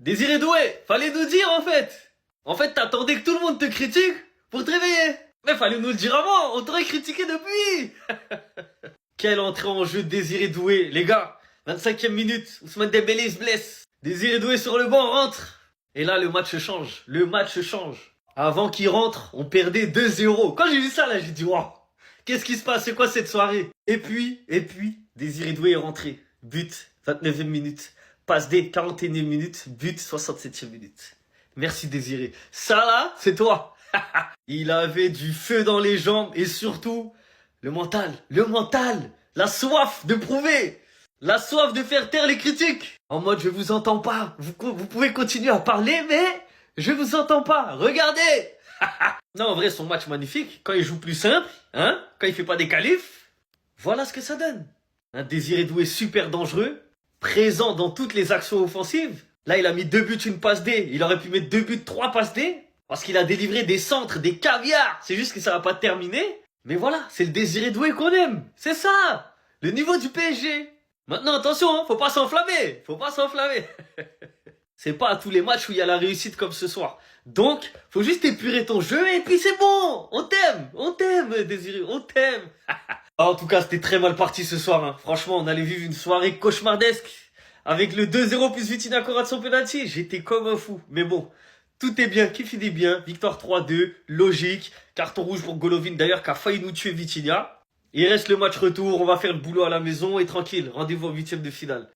Désiré Doué, fallait nous dire en fait. En fait, t'attendais que tout le monde te critique pour te réveiller. Mais fallait nous le dire avant, on t'aurait critiqué depuis. Quelle entrée en jeu de Désiré Doué, les gars. 25e minute, Ousmane Dembélé se blesse. Désiré Doué sur le banc rentre. Et là, le match change. Le match change. Avant qu'il rentre, on perdait 2-0. Quand j'ai vu ça, là, j'ai dit, waouh, qu'est-ce qui se passe? C'est quoi cette soirée? Et puis, Désiré Doué est rentré. But, 29e minute. Passe D, 41e minute. But, 67e minute. Merci Désiré. Ça là, c'est toi. Il avait du feu dans les jambes et surtout, le mental, la soif de prouver, la soif de faire taire les critiques. En mode, je vous entends pas. Vous pouvez continuer à parler, mais je vous entends pas. Regardez. Non, en vrai, son match magnifique. Quand il joue plus simple, hein, quand il fait pas des qualifs, voilà ce que ça donne. Un Désiré Doué super dangereux, présent dans toutes les actions offensives. Là, il a mis 2 buts, une passe D. Il aurait pu mettre 2 buts, 3 passes D. Parce qu'il a délivré des centres, des caviars. C'est juste que ça va pas terminer. Mais voilà, c'est le Désiré Doué qu'on aime. C'est ça. Le niveau du PSG. Maintenant, attention, hein, faut pas s'enflammer. Faut pas s'enflammer. C'est pas à tous les matchs où il y a la réussite comme ce soir. Donc, faut juste épurer ton jeu et puis c'est bon. On t'aime, Désiré, on t'aime. En tout cas, c'était très mal parti ce soir. Hein. Franchement, on allait vivre une soirée cauchemardesque. Avec le 2-0 plus Vitinha qui rate son penalty. J'étais comme un fou. Mais bon, tout est bien, qui finit bien. Victoire 3-2, logique. Carton rouge pour Golovin d'ailleurs qui a failli nous tuer Vitinha. Il reste le match retour, on va faire le boulot à la maison et tranquille. Rendez-vous en 8e de finale.